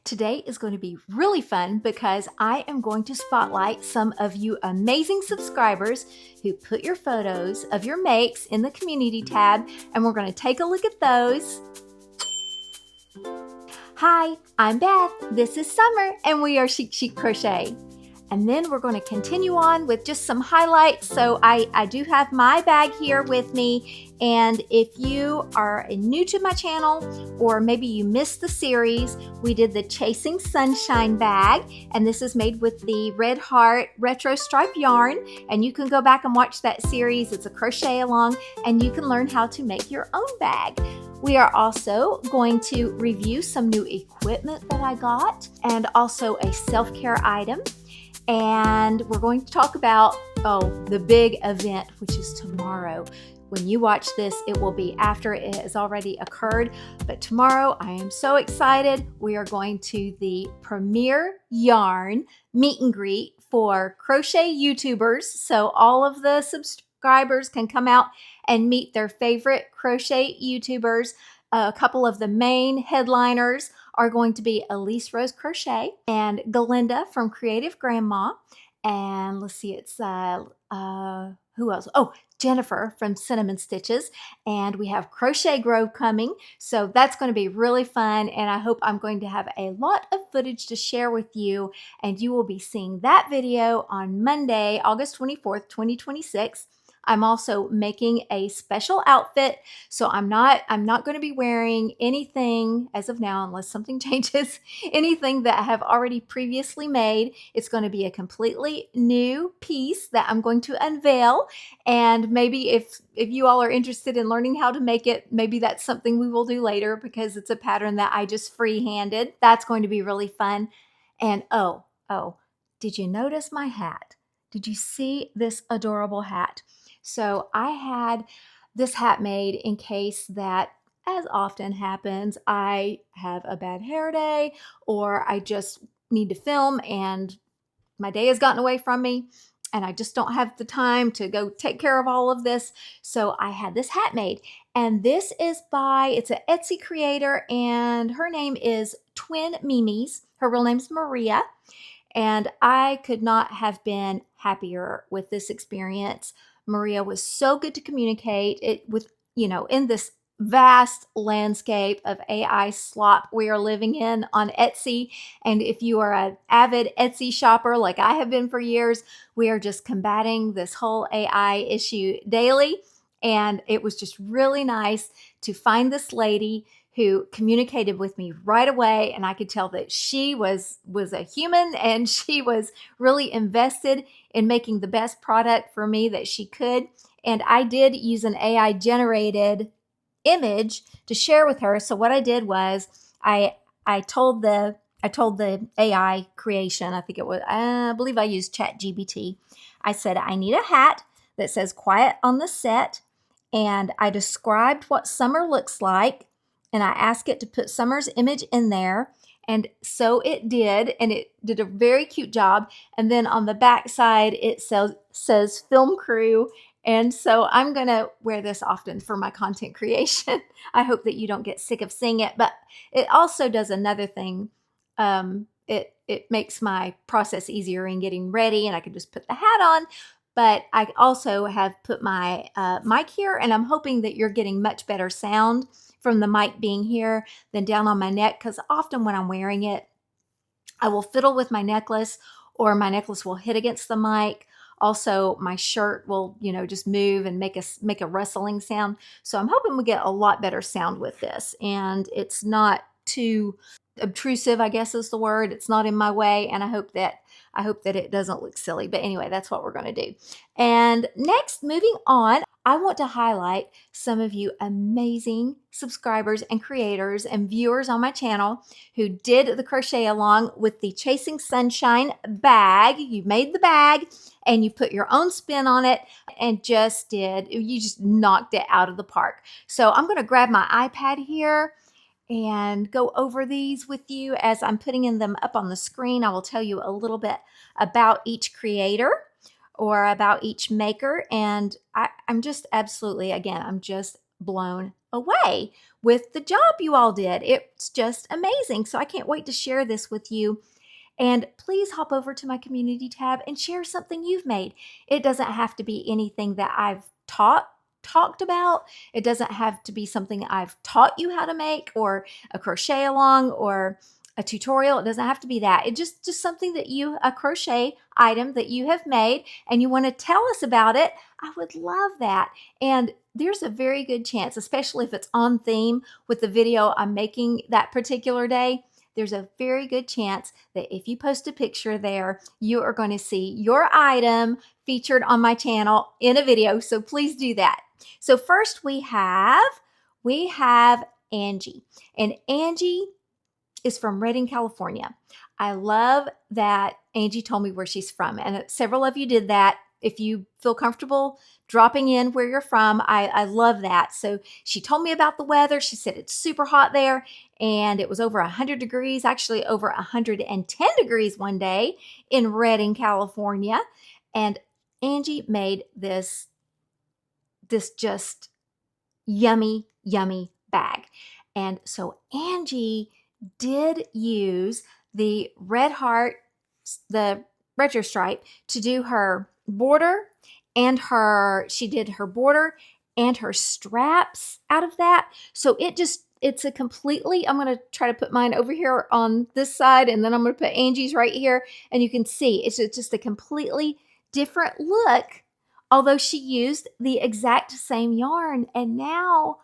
Today is going to be really fun because I am going to spotlight some of you amazing subscribers who put your photos of your makes in the community tab, and we're going to take a look at those. Hi, I'm Beth, this is Summer, and we are Chic Crochet. And then we're going to continue on with just some highlights. So I do have my bag here with me. And if you are new to my channel, or maybe you missed the series, we did the Chasing Sunshine bag. And this is made with the Red Heart Retro Stripe yarn. And you can go back and watch that series. It's a crochet along, and you can learn how to make your own bag. We are also going to review some new equipment that I got, and also a self-care item. And we're going to talk about, the big event, which is tomorrow. When you watch this, it will be after it has already occurred. But tomorrow, I am so excited. We are going to the Premier Yarn meet and greet for crochet YouTubers. So all of the subscribers can come out and meet their favorite crochet YouTubers. A couple of the main headliners are going to be Elise Rose Crochet and Galinda from Creative Grandma. And let's see, it's, who else? Oh, Jennifer from Cinnamon Stitches. And we have Crochet Grove coming. So that's going to be really fun. And I hope I'm going to have a lot of footage to share with you. And you will be seeing that video on Monday, August 24th, 2026. I'm also making a special outfit, so I'm not going to be wearing anything as of now, unless something changes, anything that I have already previously made. It's going to be a completely new piece that I'm going to unveil, and maybe if you all are interested in learning how to make it, maybe that's something we will do later, because it's a pattern that I just free-handed. That's going to be really fun. And oh, did you notice my hat? Did you see this adorable hat? So I had this hat made in case that, as often happens, I have a bad hair day, or I just need to film and my day has gotten away from me and I just don't have the time to go take care of all of this. So I had this hat made, and this is it's an Etsy creator, and her name is Twin Mimis. Her real name's Maria. And I could not have been happier with this experience. Maria was so good to communicate in this vast landscape of AI slop we are living in on Etsy. And if you are an avid Etsy shopper like I have been for years, we are just combating this whole AI issue daily. And it was just really nice to find this lady who communicated with me right away, and I could tell that she was a human, and she was really invested in making the best product for me that she could. And I did use an AI generated image to share with her. So what I did was I told the AI creation, I believe I used ChatGPT. I said, I need a hat that says quiet on the set, and I described what summer looks like. And I asked it to put Summer's image in there. And so it did. And it did a very cute job. And then on the back side, it says film crew. And so I'm going to wear this often for my content creation. I hope that you don't get sick of seeing it. But it also does another thing. It makes my process easier in getting ready. And I can just put the hat on. But I also have put my mic here. And I'm hoping that you're getting much better sound from the mic being here than down on my neck, because often when I'm wearing it, I will fiddle with my necklace, or my necklace will hit against the mic. Also, my shirt will, just move and make a rustling sound. So I'm hoping we get a lot better sound with this, and it's not too obtrusive, I guess is the word. It's not in my way, and I hope that it doesn't look silly. But anyway, that's what we're going to do. And next, moving on, I want to highlight some of you amazing subscribers and creators and viewers on my channel who did the crochet along with the Chasing Sunshine bag. You made the bag and you put your own spin on it and you just knocked it out of the park. So I'm going to grab my iPad here and go over these with you as I'm putting them up on the screen. I will tell you a little bit about each creator or about each maker. And I'm just absolutely, again, I'm just blown away with the job you all did. It's just amazing. So I can't wait to share this with you. And please hop over to my community tab and share something you've made. It doesn't have to be anything that I've talked about. It doesn't have to be something I've taught you how to make, or a crochet along, or a tutorial. It doesn't have to be that. It just something that a crochet item that you have made and you want to tell us about it. I would love that. And there's a very good chance, especially if it's on theme with the video I'm making that particular day, there's a very good chance that if you post a picture there, you are going to see your item featured on my channel in a video. So please do that. So first we have Angie, and Angie is from Redding, California. I love that Angie told me where she's from, and several of you did that. If you feel comfortable dropping in where you're from, I love that. So she told me about the weather. She said it's super hot there, and it was over 100 degrees, actually over 110 degrees one day in Redding, California. And Angie made this just yummy, yummy bag. And so Angie did use the red heart, the retro stripe, to do her border, and she did her border and her straps out of that. So it's a completely, I'm going to try to put mine over here on this side, and then I'm going to put Angie's right here, and you can see it's just a completely different look, although she used the exact same yarn. And now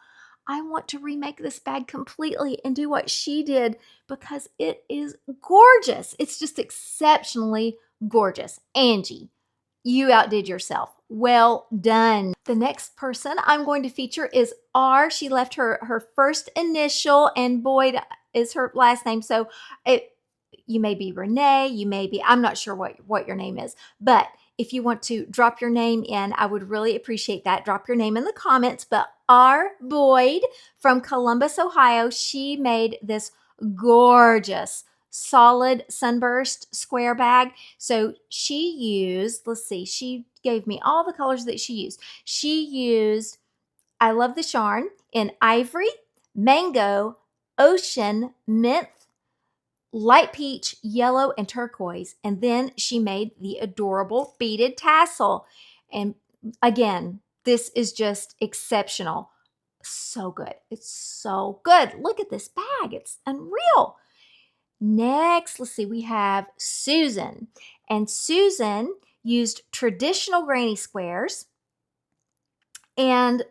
I want to remake this bag completely and do what she did, because it is gorgeous. It's just exceptionally gorgeous. Angie, you outdid yourself. Well done. The next person I'm going to feature is R. She left her first initial, and Boyd is her last name. So you may be Renee, you may be, I'm not sure what your name is, but if you want to drop your name in, I would really appreciate that. Drop your name in the comments. But R. Boyd from Columbus, Ohio, she made this gorgeous solid sunburst square bag. So she used, let's see, she gave me all the colors that she used. She used, I love this yarn, in ivory, mango, ocean, mint, light peach, yellow, and turquoise. And then she made the adorable beaded tassel. And again, this is just exceptional. So good. It's so good. Look at this bag. It's unreal. Next, let's see, we have Susan. And Susan used traditional granny squares, and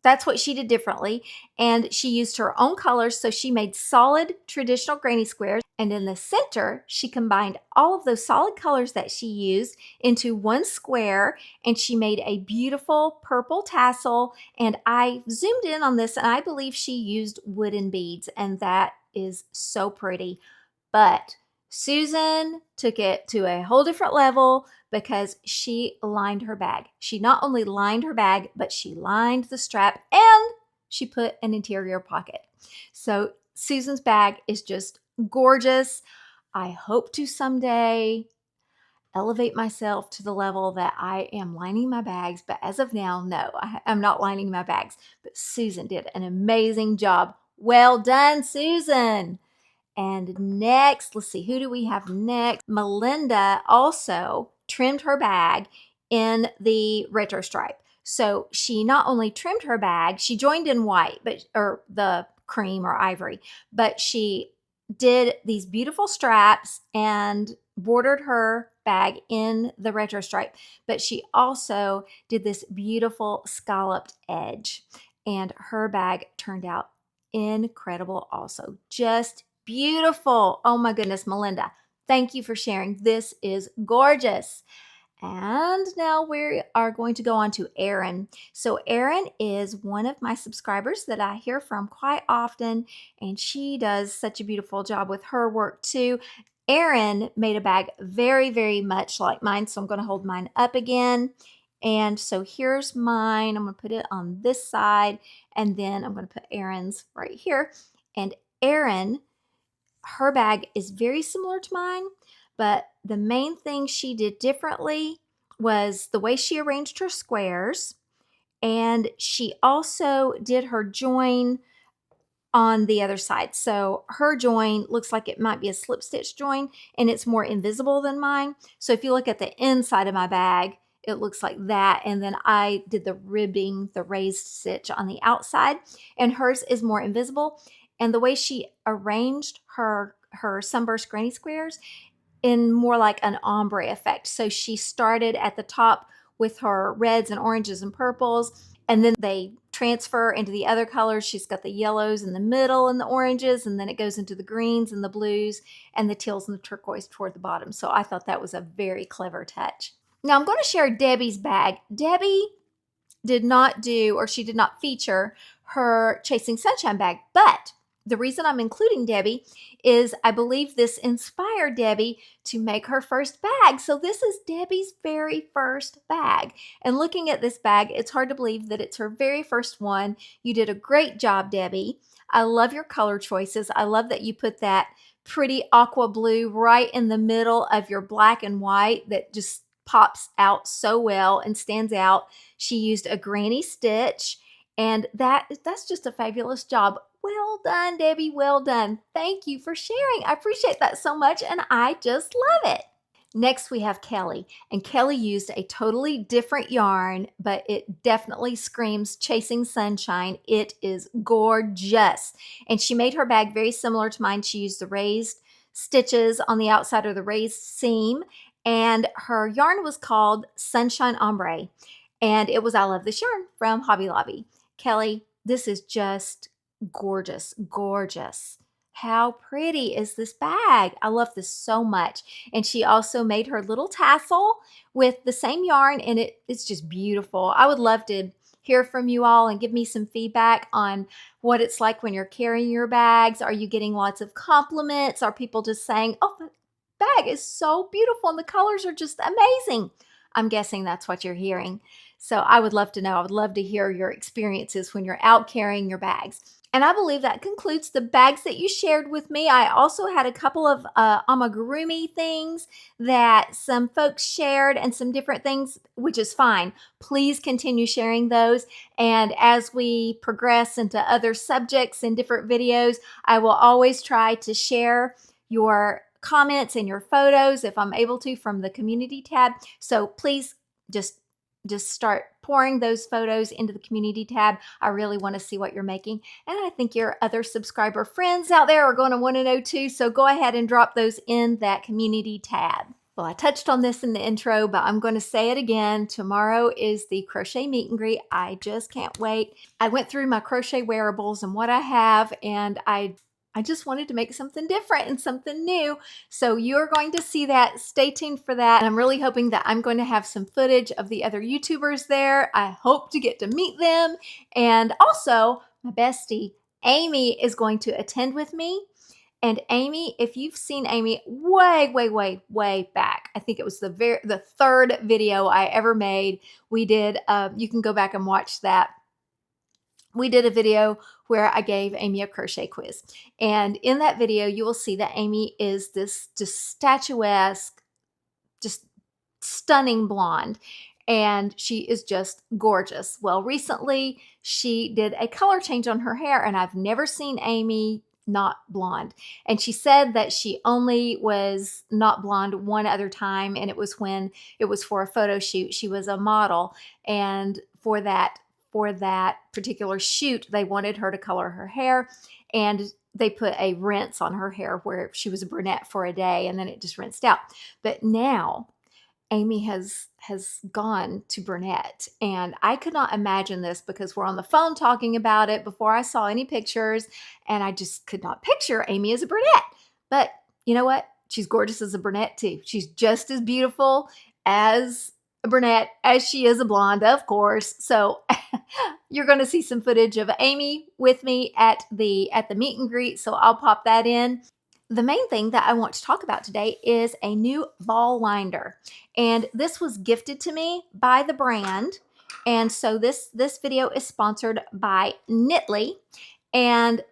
that's what she did differently. And she used her own colors, so she made solid traditional granny squares. And in the center, she combined all of those solid colors that she used into one square, and she made a beautiful purple tassel. And I zoomed in on this, and I believe she used wooden beads, and that is so pretty. But Susan took it to a whole different level, because she lined her bag. She not only lined her bag, but she lined the strap, and she put an interior pocket. So Susan's bag is just gorgeous. I hope to someday elevate myself to the level that I am lining my bags, but as of now, no, I'm not lining my bags. But Susan did an amazing job. Well done, Susan. And next, let's see, who do we have next? Melinda also trimmed her bag in the retro stripe. So she not only trimmed her bag, she joined in white, or the cream or ivory, but she did these beautiful straps and bordered her bag in the retro stripe. But she also did this beautiful scalloped edge, and her bag turned out incredible also. Just beautiful. Oh my goodness, Melinda, thank you for sharing. This is gorgeous. And now we are going to go on to Erin. So Erin is one of my subscribers that I hear from quite often, and she does such a beautiful job with her work too. Erin made a bag very, very much like mine, so I'm going to hold mine up again. And so here's mine. I'm going to put it on this side, and then I'm going to put Erin's right here. And Erin, her bag is very similar to mine, but the main thing she did differently was the way she arranged her squares. And she also did her join on the other side. So her join looks like it might be a slip stitch join, and it's more invisible than mine. So if you look at the inside of my bag, it looks like that. And then I did the ribbing, the raised stitch on the outside, and hers is more invisible. And the way she arranged her sunburst granny squares in more like an ombre effect. So she started at the top with her reds and oranges and purples, and then they transfer into the other colors. She's got the yellows in the middle and the oranges, and then it goes into the greens and the blues and the teals and the turquoise toward the bottom. So I thought that was a very clever touch. Now I'm going to share Debbie's bag. Debbie did not do, or she did not feature her Chasing Sunshine bag, but the reason I'm including Debbie is I believe this inspired Debbie to make her first bag. So this is Debbie's very first bag. And looking at this bag, it's hard to believe that it's her very first one. You did a great job, Debbie. I love your color choices. I love that you put that pretty aqua blue right in the middle of your black and white that just pops out so well and stands out. She used a granny stitch, and that's just a fabulous job. Well done, Debbie. Well done. Thank you for sharing. I appreciate that so much, and I just love it. Next, we have Kelly, and Kelly used a totally different yarn, but it definitely screams Chasing Sunshine. It is gorgeous, and she made her bag very similar to mine. She used the raised stitches on the outside of the raised seam, and her yarn was called Sunshine Ombre, and it was I Love This Yarn from Hobby Lobby. Kelly, this is just gorgeous, gorgeous. How pretty is this bag? I love this so much. And she also made her little tassel with the same yarn, and it's just beautiful. I would love to hear from you all and give me some feedback on what it's like when you're carrying your bags. Are you getting lots of compliments? Are people just saying, oh, the bag is so beautiful and the colors are just amazing? I'm guessing that's what you're hearing. So I would love to know. I would love to hear your experiences when you're out carrying your bags. And I believe that concludes the bags that you shared with me. I also had a couple of amigurumi things that some folks shared and some different things, which is fine. Please continue sharing those. And as we progress into other subjects and different videos, I will always try to share your comments and your photos if I'm able to from the community tab. So please just start pouring those photos into the community tab. I really want to see what you're making. And I think your other subscriber friends out there are going to want to know too. So go ahead and drop those in that community tab. Well, I touched on this in the intro, but I'm going to say it again. Tomorrow is the crochet meet and greet. I just can't wait. I went through my crochet wearables and what I have, and I just wanted to make something different and something new. So you're going to see that. Stay tuned for that. And I'm really hoping that I'm going to have some footage of the other YouTubers there. I hope to get to meet them. And also, my bestie, Amy, is going to attend with me. And Amy, if you've seen Amy way back, I think it was the third video I ever made. We did, you can go back and watch that. We did a video where I gave Amy a crochet quiz. And in that video, you will see that Amy is this just statuesque, just stunning blonde. And she is just gorgeous. Well, recently she did a color change on her hair, and I've never seen Amy not blonde. And she said that she only was not blonde one other time, and it was when it was for a photo shoot. She was a model, and for that particular shoot, they wanted her to color her hair, and they put a rinse on her hair where she was a brunette for a day, and then it just rinsed out. But now Amy has gone to brunette, and I could not imagine this because we're on the phone talking about it before I saw any pictures, and I just could not picture Amy as a brunette. But you know what? She's gorgeous as a brunette too. She's just as beautiful as a brunette as she is a blonde, of course. So you're going to see some footage of Amy with me at the meet and greet. So I'll pop that in. The main thing that I want to talk about today is a new ball winder. And this was gifted to me by the brand. And so this video is sponsored by Knitly. And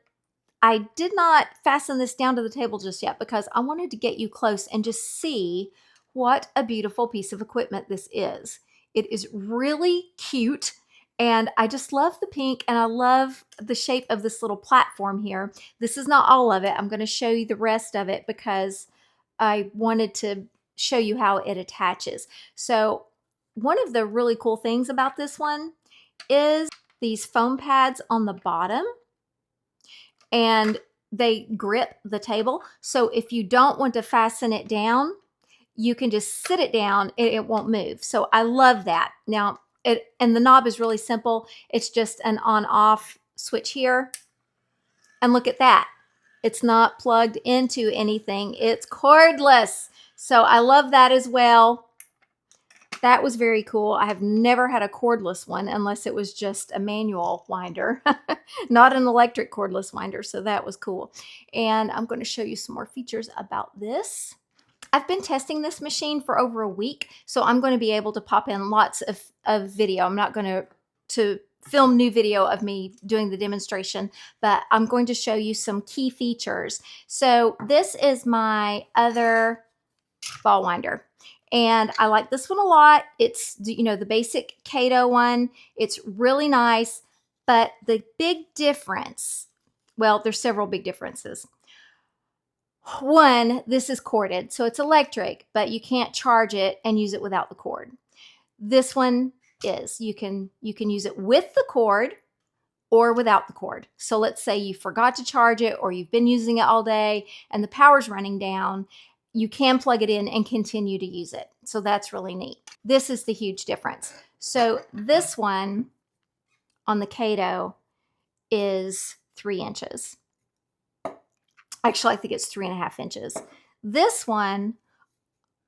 I did not fasten this down to the table just yet because I wanted to get you close and just see what a beautiful piece of equipment this is. It is really cute, And I just love the pink, and I love the shape of this little platform here. This is not all of it. I'm going to show you the rest of it because I wanted to show you how it attaches. So one of the really cool things about this one is these foam pads on the bottom, and they grip the table. So if you don't want to fasten it down, you can just sit it down and it won't move. So I love that. Now, and the knob is really simple. It's just an on-off switch here. And look at that. It's not plugged into anything. It's cordless. So I love that as well. That was very cool. I have never had a cordless one unless it was just a manual winder, not an electric cordless winder. So that was cool. And I'm going to show you some more features about this. I've been testing this machine for over a week, so I'm going to be able to pop in lots of video. I'm not going to film new video of me doing the demonstration, but I'm going to show you some key features. So this is my other ball winder, and I like this one a lot. It's, you know, the basic Caydo one. It's really nice, but the big difference, well, there's several big differences. One, this is corded, so it's electric, but you can't charge it and use it without the cord. This one is, you can use it with the cord or without the cord. So let's say you forgot to charge it, or you've been using it all day and the power's running down, you can plug it in and continue to use it. So that's really neat. This is the huge difference. So this one on the Caydo is 3 inches. Actually, I think it's 3.5 inches. This one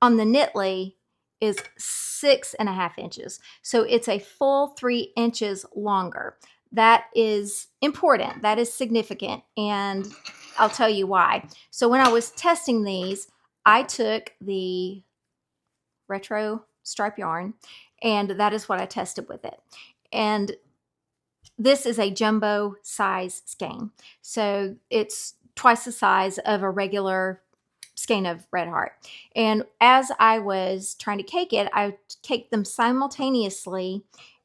on the Knitly is 6.5 inches. So it's a full 3 inches longer. That is important. That is significant. And I'll tell you why. So when I was testing these, I took the retro stripe yarn, and that is what I tested with it. And this is a jumbo size skein. So it's twice the size of a regular skein of Red Heart. And as I was trying to cake it, I caked them simultaneously.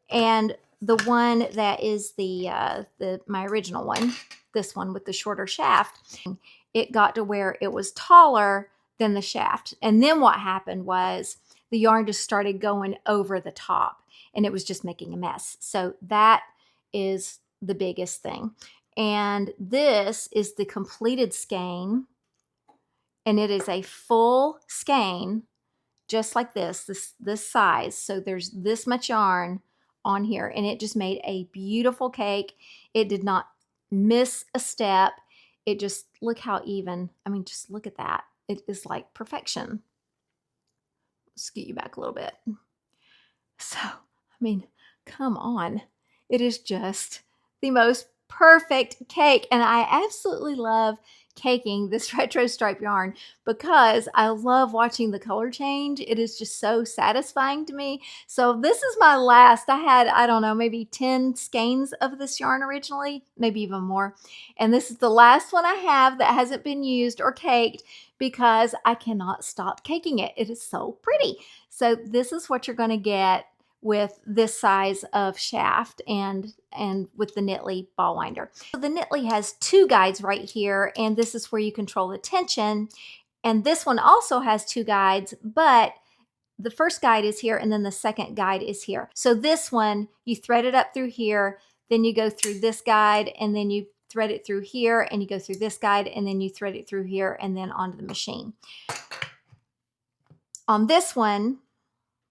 And the one that is my original one, this one with the shorter shaft, it got to where it was taller than the shaft. And then what happened was the yarn just started going over the top, and it was just making a mess. So that is the biggest thing. And this is the completed skein, and it is a full skein just like this size. So there's this much yarn on here, and it just made a beautiful cake. It did not miss a step. It just, look how even, I mean, just look at that. It is like perfection. Scoot you back a little bit. So, I mean, come on. It is just the most perfect cake. And I absolutely love caking this retro stripe yarn because I love watching the color change. It is just so satisfying to me. So this is my last. I had, I don't know, maybe 10 skeins of this yarn originally, maybe even more. And this is the last one I have that hasn't been used or caked because I cannot stop caking it. It is so pretty. So this is what you're going to get with this size of shaft and with the Knitly ball winder. So the Knitly has 2 guides right here, and this is where you control the tension. And this one also has 2 guides, but the first guide is here and then the second guide is here. So this one, you thread it up through here, then you go through this guide, and then you thread it through here, and you go through this guide, and then you thread it through here and then onto the machine. On this one,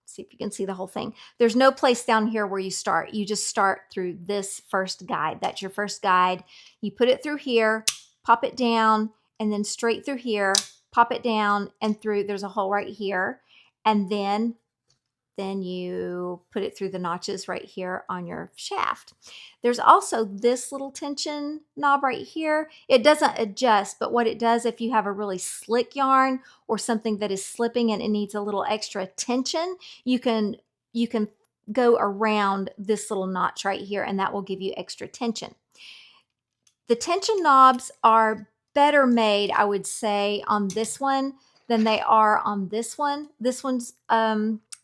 see if you can see the whole thing. There's no place down here where you start. You just start through this first guide. That's your first guide. You put it through here, pop it down, and then straight through here, pop it down and through. There's a hole right here. And then you put it through the notches right here on your shaft. There's also this little tension knob right here. It doesn't adjust, but what it does, if you have a really slick yarn or something that is slipping and it needs a little extra tension, you can go around this little notch right here, and that will give you extra tension. The tension knobs are better made, I would say, on this one than they are on this one. This one's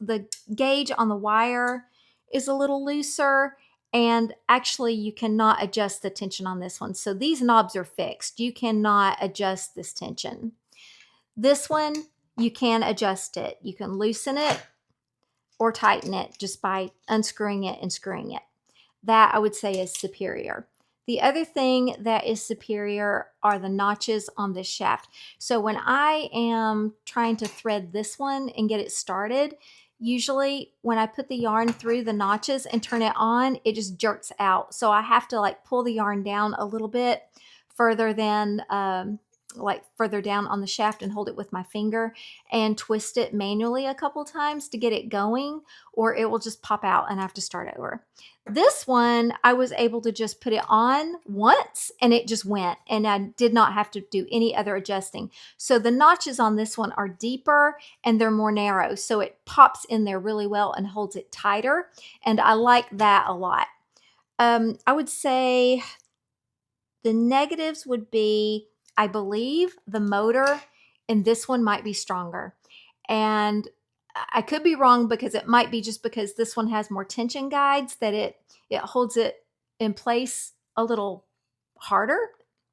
the gauge on the wire is a little looser, And actually you cannot adjust the tension on this one. So these knobs are fixed. You cannot adjust this tension. This one, you can adjust it. You can loosen it or tighten it just by unscrewing it and screwing it. That I would say is superior. The other thing that is superior are the notches on this shaft. So when I am trying to thread this one and get it started, usually when I put the yarn through the notches and turn it on, it just jerks out. So I have to like pull the yarn down a little bit further than like further down on the shaft and hold it with my finger and twist it manually a couple times to get it going, or it will just pop out and I have to start over. This one, I was able to just put it on once and it just went, and I did not have to do any other adjusting. So the notches on this one are deeper and they're more narrow, so it pops in there really well and holds it tighter, and I like that a lot. I would say the negatives would be, I believe the motor in this one might be stronger. And I could be wrong, because it might be just because this one has more tension guides that it holds it in place a little harder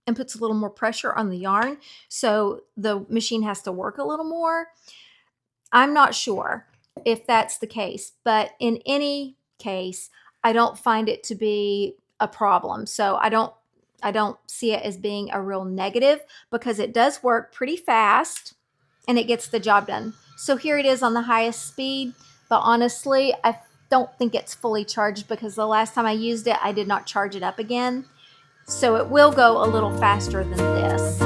and puts a little more pressure on the yarn. So the machine has to work a little more. I'm not sure if that's the case, but in any case, I don't find it to be a problem. So I don't see it as being a real negative, because it does work pretty fast and it gets the job done. So here it is on the highest speed, but honestly, I don't think it's fully charged, because the last time I used it, I did not charge it up again. So it will go a little faster than this.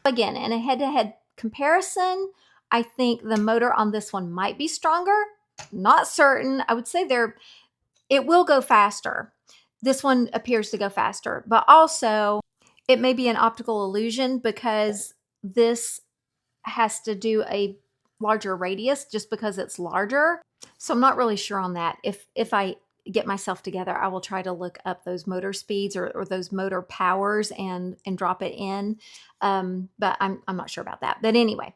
Again, in a head-to-head comparison, I think the motor on this one might be stronger. Not certain. I would say it will go faster. This one appears to go faster, but also it may be an optical illusion, because this has to do a larger radius just because it's larger. So I'm not really sure on that. If I get myself together, I will try to look up those motor speeds or those motor powers and drop it in. But I'm not sure about that. But anyway,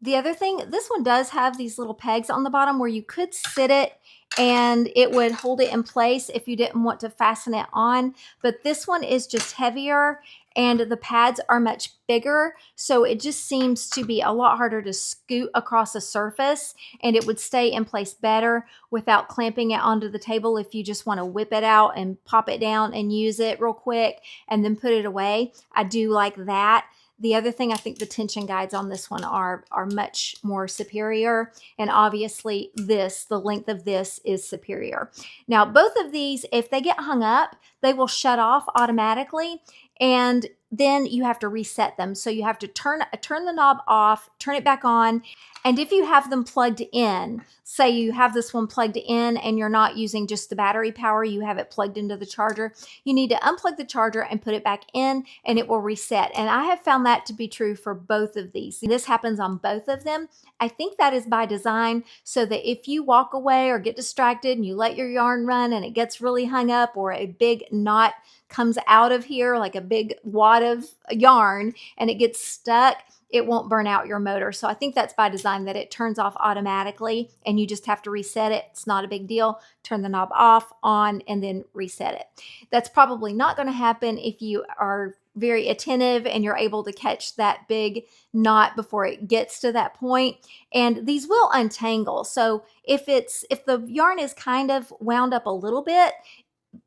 the other thing, this one does have these little pegs on the bottom where you could sit it and it would hold it in place if you didn't want to fasten it on. But this one is just heavier and the pads are much bigger, so it just seems to be a lot harder to scoot across a surface, and it would stay in place better without clamping it onto the table if you just want to whip it out and pop it down and use it real quick and then put it away. I do like that. The other thing, I think the tension guides on this one are much more superior. And obviously the length of this is superior. Now, both of these, if they get hung up, they will shut off automatically. And then you have to reset them. So you have to turn the knob off, turn it back on. And if you have them plugged in, say you have this one plugged in and you're not using just the battery power, you have it plugged into the charger, you need to unplug the charger and put it back in and it will reset. And I have found that to be true for both of these. This happens on both of them. I think that is by design, so that if you walk away or get distracted and you let your yarn run and it gets really hung up, or a big knot comes out of here, like a big wad of yarn, and it gets stuck, it won't burn out your motor. So I think that's by design, that it turns off automatically and you just have to reset it. It's not a big deal. Turn the knob off, on, and then reset it. That's probably not going to happen if you are very attentive and you're able to catch that big knot before it gets to that point. And these will untangle. So if the yarn is kind of wound up a little bit,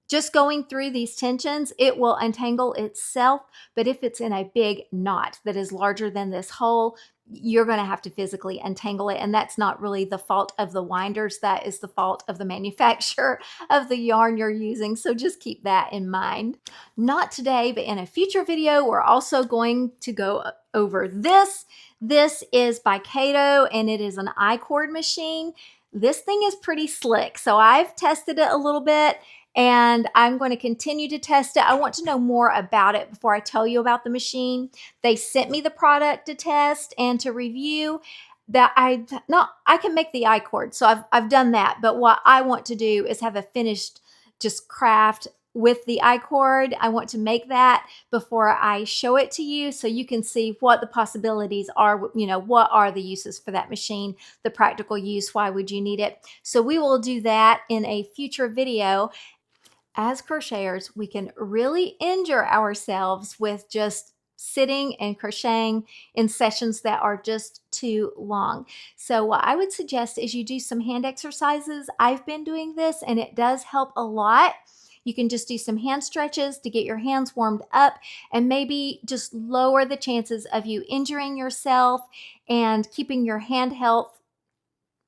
just going through these tensions, it will untangle itself. But if it's in a big knot that is larger than this hole, you're going to have to physically untangle it. And that's not really the fault of the winders. That is the fault of the manufacturer of the yarn you're using. So just keep that in mind. Not today, but in a future video, we're also going to go over this. This is by Caydo, and it is an ICord machine. This thing is pretty slick. So I've tested it a little bit, and I'm going to continue to test it. I want to know more about it before I tell you about the machine. They sent me the product to test and to review. That I can make the ICord, so I've done that. But what I want to do is have a finished just craft with the ICord. I want to make that before I show it to you, so you can see what the possibilities are. You know, what are the uses for that machine, the practical use, why would you need it? So we will do that in a future video. As crocheters, we can really injure ourselves with just sitting and crocheting in sessions that are just too long. So what I would suggest is you do some hand exercises. I've been doing this and it does help a lot. You can just do some hand stretches to get your hands warmed up and maybe just lower the chances of you injuring yourself and keeping your hand health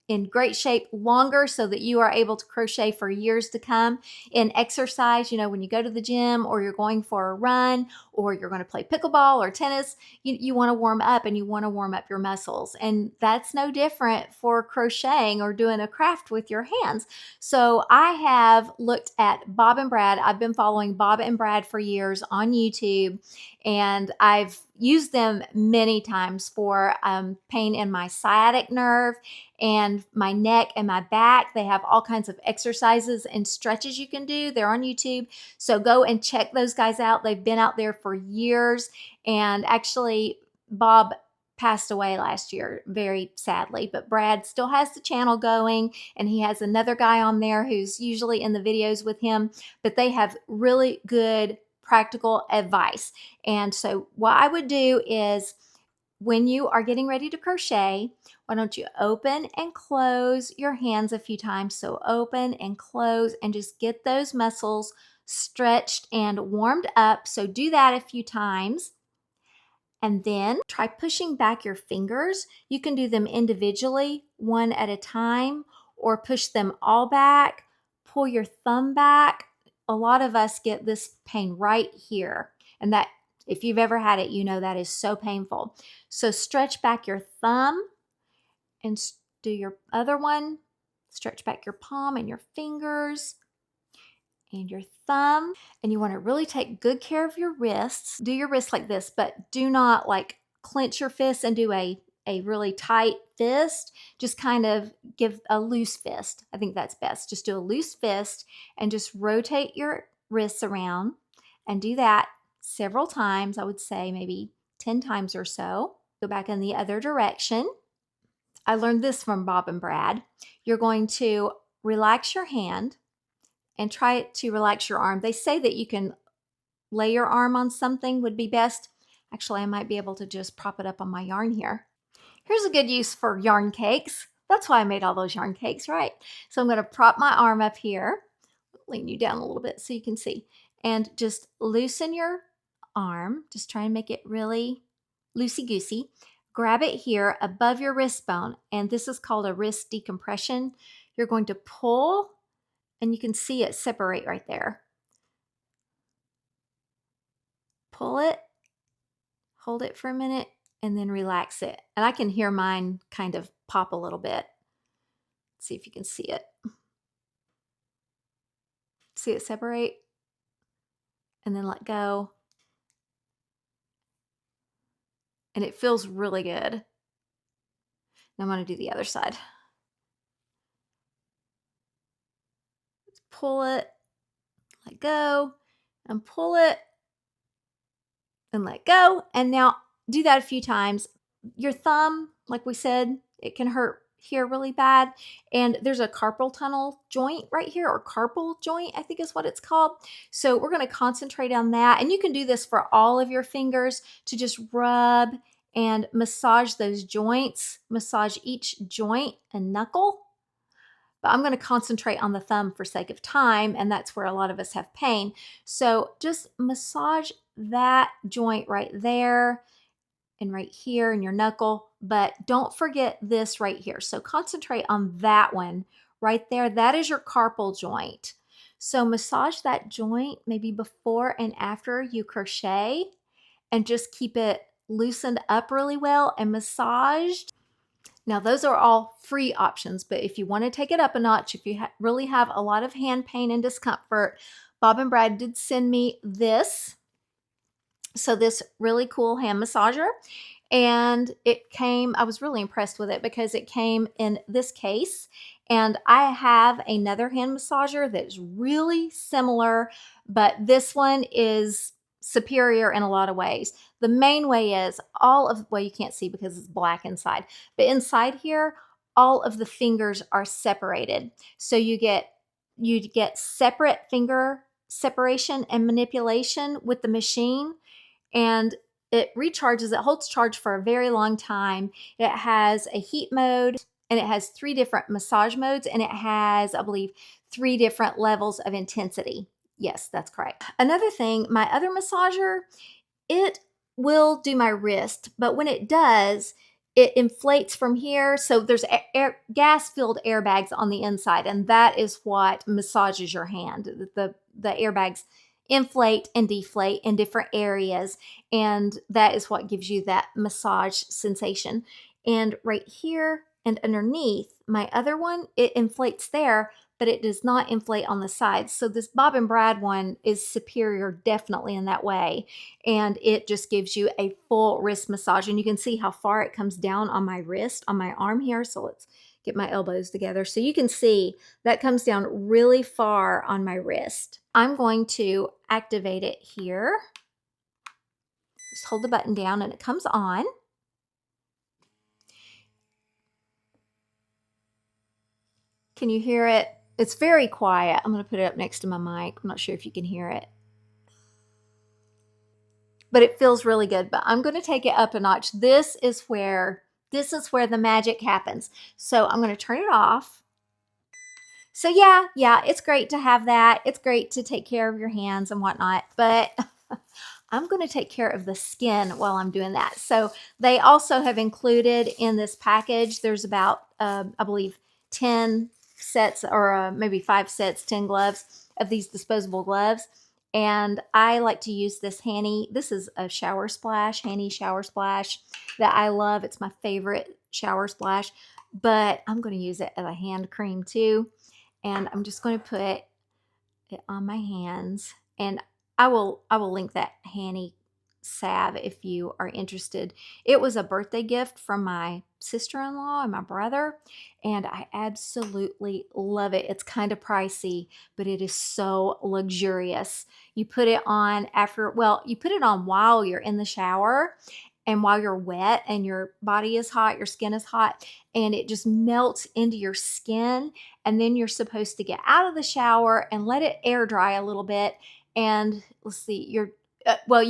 in great shape longer so that you are able to crochet for years to come. In exercise, you know, when you go to the gym or you're going for a run or you're going to play pickleball or tennis, you want to warm up and you want to warm up your muscles. And that's no different for crocheting or doing a craft with your hands. So I have looked at Bob and Brad. I've been following Bob and Brad for years on YouTube, and I've used them many times for pain in my sciatic nerve and my neck and my back. They have all kinds of exercises and stretches you can do. They're on YouTube. So go and check those guys out. They've been out there for years. And actually, Bob passed away last year, very sadly, but Brad still has the channel going, and he has another guy on there who's usually in the videos with him, but they have really good practical advice. And so what I would do is, when you are getting ready to crochet, why don't you open and close your hands a few times? So open and close and just get those muscles stretched and warmed up. So do that a few times. And then try pushing back your fingers. You can do them individually, one at a time, or push them all back. Pull your thumb back. A lot of us get this pain right here. And that, if you've ever had it, you know that is so painful. So stretch back your thumb and do your other one. Stretch back your palm and your fingers and your thumb. And you want to really take good care of your wrists. Do your wrists like this, but do not like clench your fists and do a really tight fist. Just kind of give a loose fist. I think that's best. Just do a loose fist and just rotate your wrists around and do that several times. I would say maybe 10 times or so. Go back in the other direction. I learned this from Bob and Brad. You're going to relax your hand and try to relax your arm. They say that you can lay your arm on something would be best. Actually, I might be able to just prop it up on my yarn here. Here's a good use for yarn cakes. That's why I made all those yarn cakes, right? So I'm going to prop my arm up here, lean you down a little bit so you can see, and just loosen your arm. Just try and make it really loosey-goosey. Grab it here above your wrist bone, and this is called a wrist decompression. You're going to pull, and you can see it separate right there. Pull it, hold it for a minute, and then relax it. And I can hear mine kind of pop a little bit. Let's see if you can see it. See it separate? And then let go. And it feels really good. Now I'm going to do the other side. Let's pull it, let go, and pull it, and let go. And now do that a few times. Your thumb, like we said, it can hurt here really bad. And there's a carpal tunnel joint right here, or carpal joint, I think is what it's called. So we're going to concentrate on that. And you can do this for all of your fingers, to just rub and massage those joints, massage each joint and knuckle. But I'm going to concentrate on the thumb for sake of time, and that's where a lot of us have pain. So just massage that joint right there and right here in your knuckle, but don't forget this right here. So concentrate on that one right there. That is your carpal joint. So massage that joint maybe before and after you crochet, and just keep it loosened up really well and massaged. Now, those are all free options, but if you want to take it up a notch, if you really have a lot of hand pain and discomfort, Bob and Brad did send me this. So this really cool hand massager, and it came, I was really impressed with it because it came in this case, and I have another hand massager that's really similar, but this one is superior in a lot of ways. The main way is well, you can't see because it's black inside, but inside here, all of the fingers are separated. So you get separate finger separation and manipulation with the machine, and it recharges, it holds charge for a very long time. It has a heat mode, and it has 3 different massage modes, and it has, I believe, 3 different levels of intensity. Yes, that's correct. Another thing, my other massager, it will do my wrist, but when it does, it inflates from here. So there's gas-filled airbags on the inside, and that is what massages your hand. The airbags inflate and deflate in different areas, and that is what gives you that massage sensation. And right here and underneath my other one, it inflates there, but it does not inflate on the sides. So this Bob and Brad one is superior definitely in that way. And it just gives you a full wrist massage. And you can see how far it comes down on my wrist, on my arm here. So let's get my elbows together. So you can see that comes down really far on my wrist. I'm going to activate it here. Just hold the button down and it comes on. Can you hear it? It's very quiet. I'm going to put it up next to my mic. I'm not sure if you can hear it, but it feels really good. But I'm going to take it up a notch. This is where the magic happens. So I'm going to turn it off. So yeah, it's great to have that. It's great to take care of your hands and whatnot, but I'm going to take care of the skin while I'm doing that. So they also have included in this package, there's about, I believe, 10 sets or maybe 5 sets, 10 gloves of these disposable gloves. And I like to use this Hanny. This is a shower splash, Hanny shower splash that I love. It's my favorite shower splash, but I'm going to use it as a hand cream too. And I'm just going to put it on my hands, and I will link that Hanny salve if you are interested. It was a birthday gift from my sister-in-law and my brother, and I absolutely love it. It's kind of pricey, but it is so luxurious. You put it on you put it on while you're in the shower and while you're wet and your body is hot, your skin is hot, and it just melts into your skin. And then you're supposed to get out of the shower and let it air dry a little bit. And let's see, you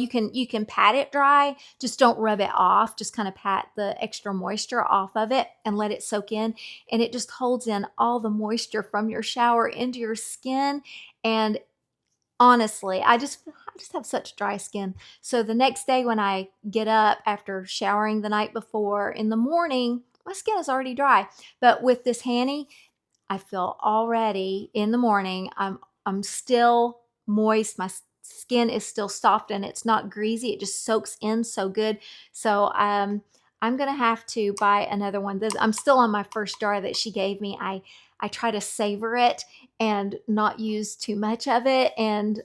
can pat it dry, just don't rub it off. Just kind of pat the extra moisture off of it and let it soak in. And it just holds in all the moisture from your shower into your skin. And honestly, I just have such dry skin. So the next day when I get up after showering the night before in the morning, my skin is already dry. But with this Hanny, I feel already in the morning, I'm still moist. My skin is still soft and it's not greasy. It just soaks in so good. So I'm going to have to buy another one. I'm still on my first jar that she gave me. I try to savor it and not use too much of it, and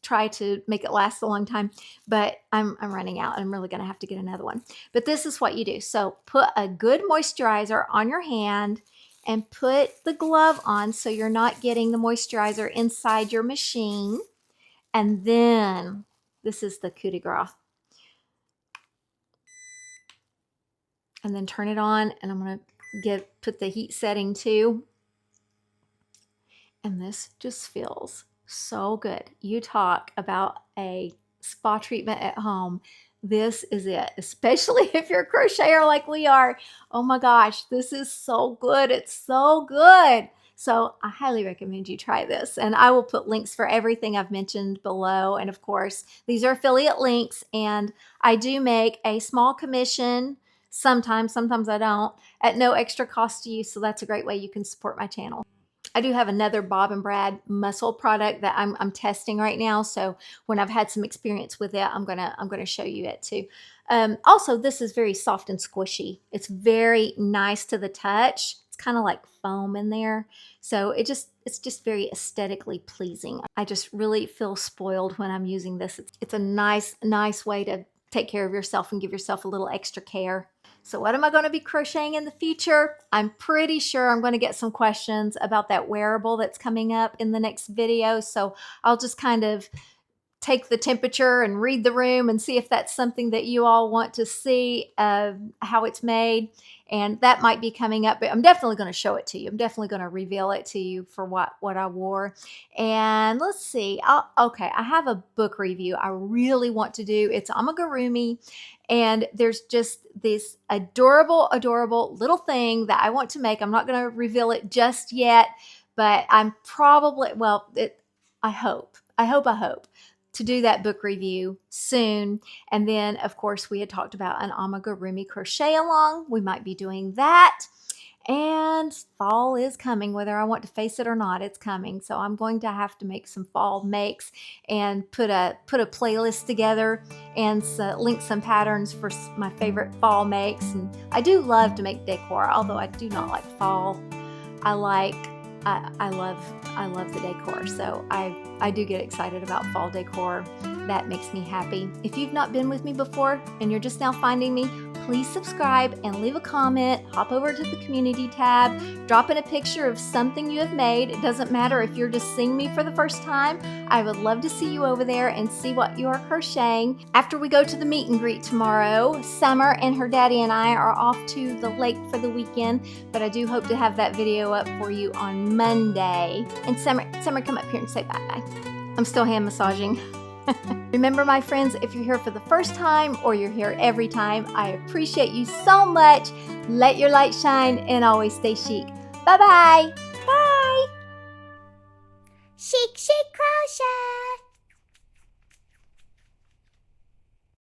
try to make it last a long time, but I'm running out. I'm really going to have to get another one. But this is what you do. So put a good moisturizer on your hand and put the glove on so you're not getting the moisturizer inside your machine. And then this is the coup de grace. And then turn it on, and I'm going to put the heat setting too. And this just feels so good. You talk about a spa treatment at home. This is it, especially if you're a crocheter like we are. Oh my gosh, this is so good. It's so good. So I highly recommend you try this. And I will put links for everything I've mentioned below. And of course, these are affiliate links. And I do make a small commission sometimes I don't, at no extra cost to you. So that's a great way you can support my channel. I do have another Bob and Brad muscle product that I'm testing right now. So when I've had some experience with it, I'm gonna show you it too. Also, this is very soft and squishy. It's very nice to the touch. It's kind of like foam in there. So it's just very aesthetically pleasing. I just really feel spoiled when I'm using this. It's a nice way to take care of yourself and give yourself a little extra care. So what am I going to be crocheting in the future? I'm pretty sure I'm going to get some questions about that wearable that's coming up in the next video. So I'll just kind of take the temperature and read the room and see if that's something that you all want to see, how it's made. And that might be coming up, but I'm definitely going to show it to you. I'm definitely going to reveal it to you for what I wore. And let's see. Okay, I have a book review I really want to do. It's amigurumi, and there's just this adorable little thing that I want to make. I'm not going to reveal it just yet, but I'm probably, well, I hope to do that book review soon. And then, of course, we had talked about an amigurumi crochet along. We might be doing that. And fall is coming, whether I want to face it or not, it's coming. So I'm going to have to make some fall makes and put a playlist together and link some patterns for my favorite fall makes. And I do love to make decor, although I do not like fall. I love the decor, so I do get excited about fall decor. That makes me happy. If you've not been with me before and you're just now finding me, please subscribe and leave a comment. Hop over to the community tab, drop in a picture of something you have made. It doesn't matter if you're just seeing me for the first time. I would love to see you over there and see what you are crocheting. After we go to the meet and greet tomorrow, Summer and her daddy and I are off to the lake for the weekend, but I do hope to have that video up for you on Monday. And Summer, come up here and say bye-bye. I'm still hand massaging. Remember, my friends, if you're here for the first time or you're here every time, I appreciate you so much. Let your light shine and always stay chic. Bye-bye. Bye. Chic, chic crochet.